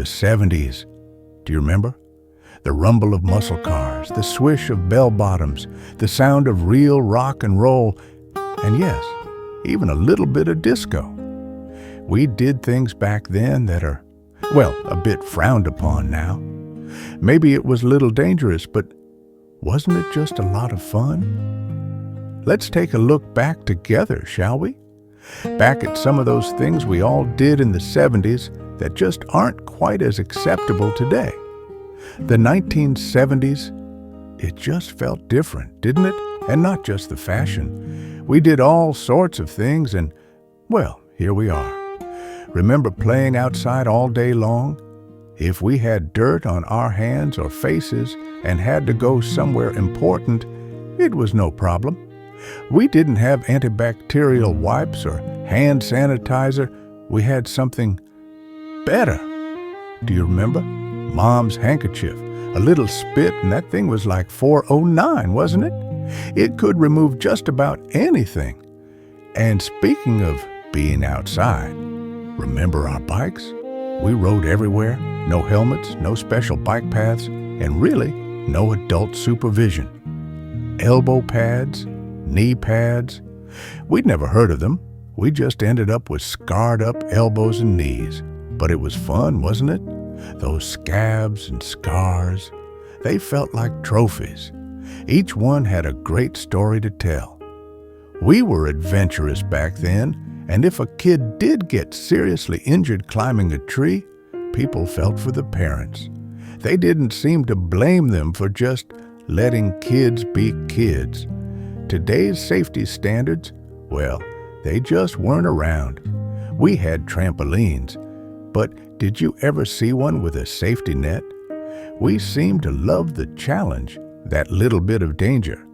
the 70s. Do you remember? The rumble of muscle cars, the swish of bell-bottoms, the sound of real rock and roll, and yes, even a little bit of disco. We did things back then that are, well, a bit frowned upon now. Maybe it was a little dangerous, but wasn't it just a lot of fun? Let's take a look back together, shall we? Back at some of those things we all did in the 70s that just aren't quite as acceptable today. The 1970s, it just felt different, didn't it? And not just the fashion. We did all sorts of things and, well, here we are. Remember playing outside all day long? If we had dirt on our hands or faces and had to go somewhere important, it was no problem. We didn't have antibacterial wipes or hand sanitizer. We had something better. Do you remember? Mom's handkerchief, a little spit, and that thing was like 409, wasn't it? It could remove just about anything. And speaking of being outside, remember our bikes? We rode everywhere, no helmets, no special bike paths, and really no adult supervision. Elbow pads, knee pads. We'd never heard of them. We just ended up with scarred up elbows and knees. But it was fun, wasn't it? Those scabs and scars, they felt like trophies. Each one had a great story to tell. We were adventurous back then, and if a kid did get seriously injured climbing a tree, people felt for the parents. They didn't seem to blame them for just letting kids be kids. Today's safety standards, well, they just weren't around. We had trampolines, but did you ever see one with a safety net? We seemed to love the challenge, that little bit of danger.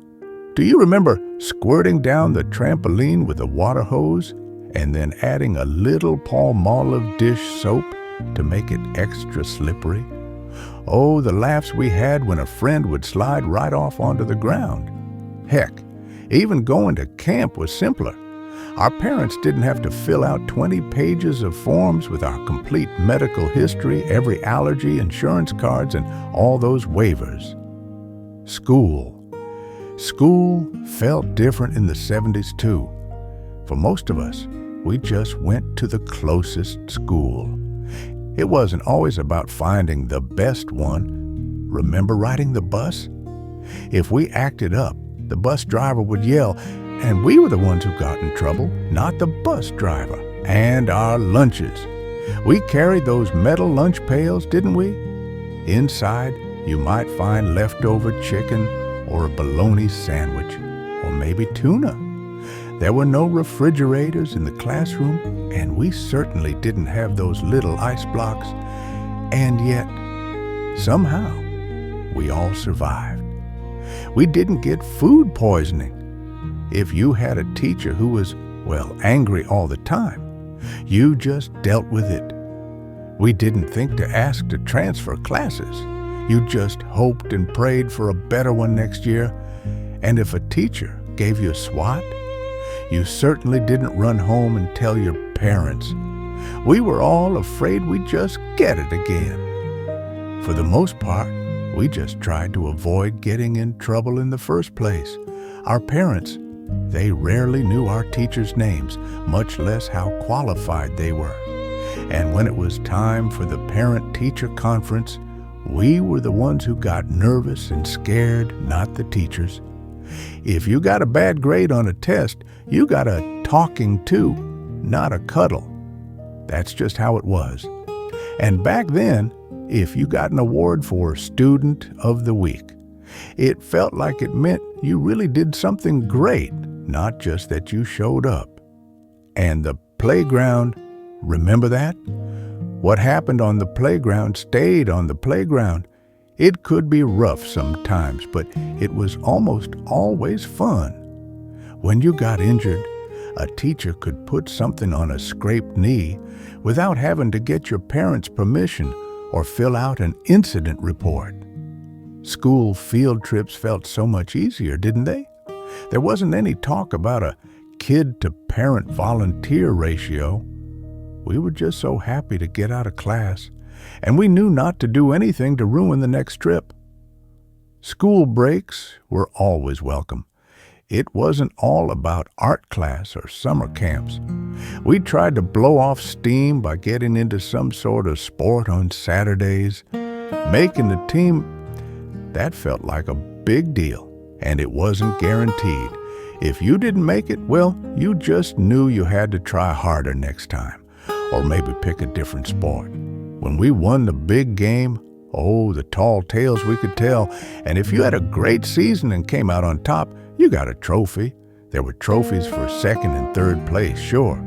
Do you remember squirting down the trampoline with a water hose and then adding a little Palmolive dish soap to make it extra slippery? Oh, the laughs we had when a friend would slide right off onto the ground. Heck, even going to camp was simpler. Our parents didn't have to fill out 20 pages of forms with our complete medical history, every allergy, insurance cards, and all those waivers. School. School felt different in the 70s too. For most of us, we just went to the closest school. It wasn't always about finding the best one. Remember riding the bus? If we acted up, the bus driver would yell, and we were the ones who got in trouble, not the bus driver. And our lunches. We carried those metal lunch pails, didn't we? Inside, you might find leftover chicken or a bologna sandwich, or maybe tuna. There were no refrigerators in the classroom, and we certainly didn't have those little ice blocks. And yet, somehow, we all survived. We didn't get food poisoning. If you had a teacher who was, well, angry all the time, you just dealt with it. We didn't think to ask to transfer classes. You just hoped and prayed for a better one next year. And if a teacher gave you a swat, you certainly didn't run home and tell your parents. We were all afraid we'd just get it again. For the most part, we just tried to avoid getting in trouble in the first place. Our parents, they rarely knew our teachers' names, much less how qualified they were. And when it was time for the parent-teacher conference, we were the ones who got nervous and scared, not the teachers. If you got a bad grade on a test, you got a talking to, not a cuddle. That's just how it was. And back then, if you got an award for Student of the Week, it felt like it meant you really did something great, not just that you showed up. And the playground, remember that? What happened on the playground stayed on the playground. It could be rough sometimes, but it was almost always fun. When you got injured, a teacher could put something on a scraped knee without having to get your parents' permission or fill out an incident report. School field trips felt so much easier, didn't they? There wasn't any talk about a kid-to-parent volunteer ratio. We were just so happy to get out of class, and we knew not to do anything to ruin the next trip. School breaks were always welcome. It wasn't all about art class or summer camps. We tried to blow off steam by getting into some sort of sport on Saturdays. Making the team, that felt like a big deal, and it wasn't guaranteed. If you didn't make it, well, you just knew you had to try harder next time, or maybe pick a different sport. When we won the big game, oh, the tall tales we could tell. And if you had a great season and came out on top, you got a trophy. There were trophies for second and third place, sure,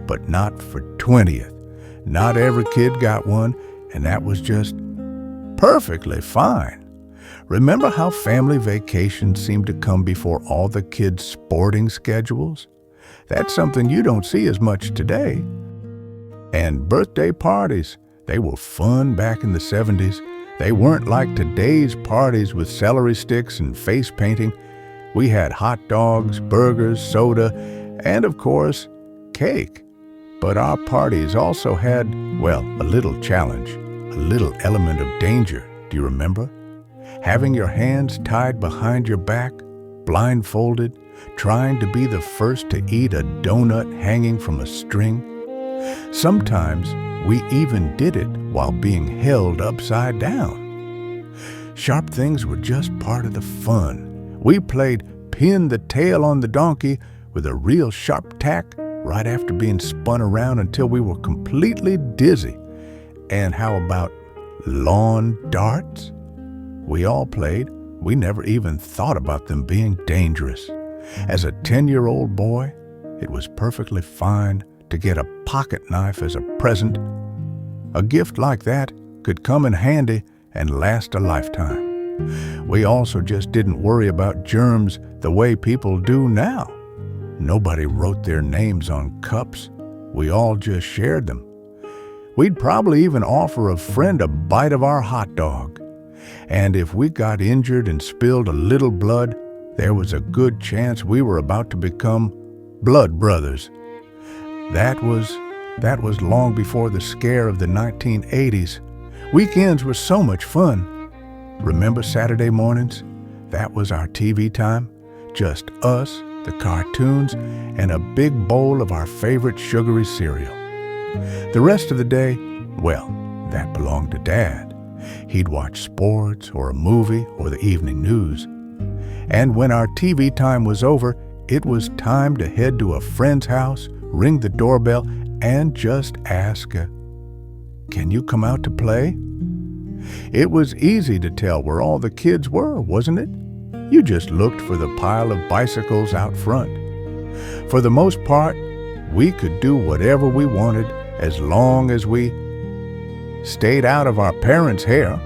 but not for 20th. Not every kid got one, and that was just perfectly fine. Remember how family vacations seemed to come before all the kids' sporting schedules? That's something you don't see as much today. And birthday parties, they were fun back in the 70s. They weren't like today's parties with celery sticks and face painting. We had hot dogs, burgers, soda, and of course, cake. But our parties also had, well, a little challenge, a little element of danger. Do you remember? Having your hands tied behind your back, blindfolded, trying to be the first to eat a donut hanging from a string. Sometimes we even did it while being held upside down. Sharp things were just part of the fun. We played pin the tail on the donkey with a real sharp tack right after being spun around until we were completely dizzy. And how about lawn darts? We all played. We never even thought about them being dangerous. As a 10-year-old boy, it was perfectly fine to get a pocket knife as a present. A gift like that could come in handy and last a lifetime. We also just didn't worry about germs the way people do now. Nobody wrote their names on cups. We all just shared them. We'd probably even offer a friend a bite of our hot dog. And if we got injured and spilled a little blood, there was a good chance we were about to become blood brothers. That was long before the scare of the 1980s. Weekends were so much fun. Remember Saturday mornings? That was our TV time. Just us, the cartoons, and a big bowl of our favorite sugary cereal. The rest of the day, well, that belonged to Dad. He'd watch sports or a movie or the evening news. And when our TV time was over, it was time to head to a friend's house, ring the doorbell, and just ask, "Can you come out to play?" It was easy to tell where all the kids were, wasn't it? You just looked for the pile of bicycles out front. For the most part, we could do whatever we wanted as long as we stayed out of our parents' hair.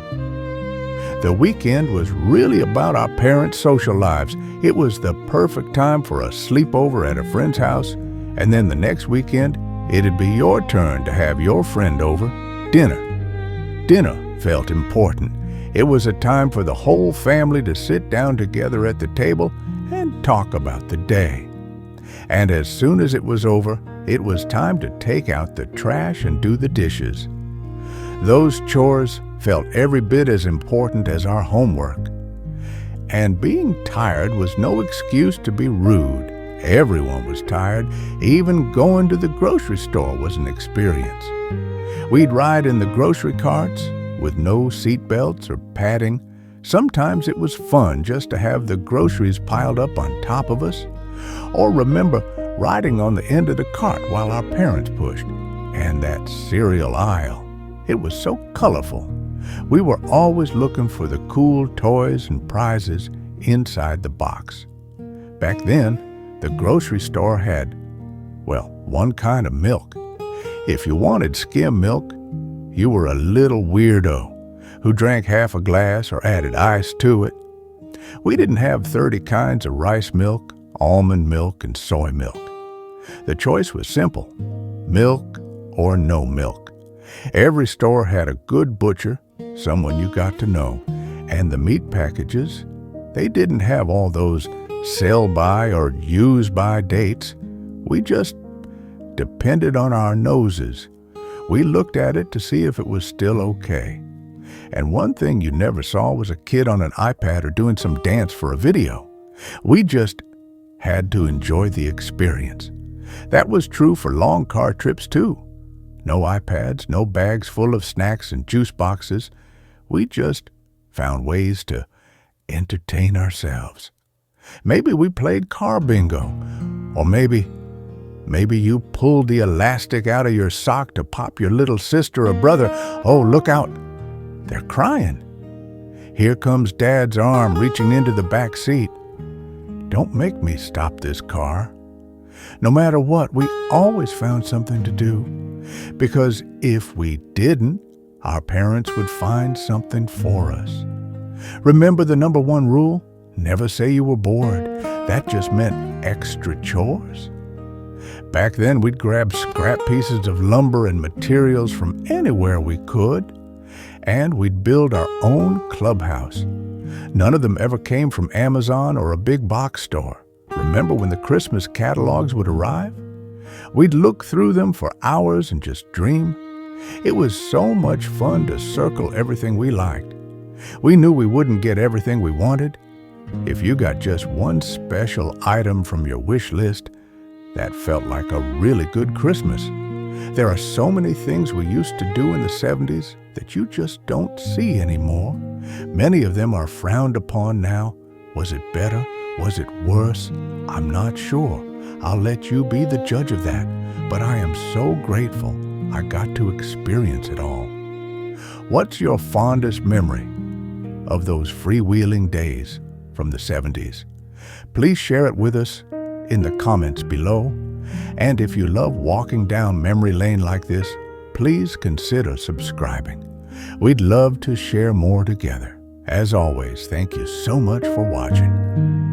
The weekend was really about our parents' social lives. It was the perfect time for a sleepover at a friend's house, and then the next weekend, it'd be your turn to have your friend over. Dinner. Dinner felt important. It was a time for the whole family to sit down together at the table and talk about the day. And as soon as it was over, it was time to take out the trash and do the dishes. Those chores felt every bit as important as our homework. And being tired was no excuse to be rude. Everyone was tired. Even going to the grocery store was an experience. We'd ride in the grocery carts with no seat belts or padding. Sometimes it was fun just to have the groceries piled up on top of us. Or remember riding on the end of the cart while our parents pushed. And that cereal aisle. It was so colorful. We were always looking for the cool toys and prizes inside the box. Back then, the grocery store had, well, one kind of milk. If you wanted skim milk, you were a little weirdo who drank half a glass or added ice to it. We didn't have 30 kinds of rice milk, almond milk, and soy milk. The choice was simple, milk or no milk. Every store had a good butcher, someone you got to know, and the meat packages, they didn't have all those sell-by or use-by dates. We just depended on our noses. We looked at it to see if it was still okay. And one thing you never saw was a kid on an iPad or doing some dance for a video. We just had to enjoy the experience. That was true for long car trips too. No iPads, no bags full of snacks and juice boxes. We just found ways to entertain ourselves. Maybe we played car bingo, or maybe you pulled the elastic out of your sock to pop your little sister or brother. Oh, look out, they're crying. Here comes Dad's arm reaching into the back seat. Don't make me stop this car. No matter what, we always found something to do, because if we didn't, our parents would find something for us. Remember the number one rule? Never say you were bored. That just meant extra chores. Back then, we'd grab scrap pieces of lumber and materials from anywhere we could, and we'd build our own clubhouse. None of them ever came from Amazon or a big box store. Remember when the Christmas catalogs would arrive? We'd look through them for hours and just dream. It was so much fun to circle everything we liked. We knew we wouldn't get everything we wanted. If you got just one special item from your wish list, that felt like a really good Christmas. There are so many things we used to do in the 70s that you just don't see anymore. Many of them are frowned upon now. Was it better? Was it worse? I'm not sure. I'll let you be the judge of that. But I am so grateful I got to experience it all. What's your fondest memory of those freewheeling days from the 70s? Please share it with us in the comments below. And if you love walking down memory lane like this, please consider subscribing. We'd love to share more together. As always, thank you so much for watching.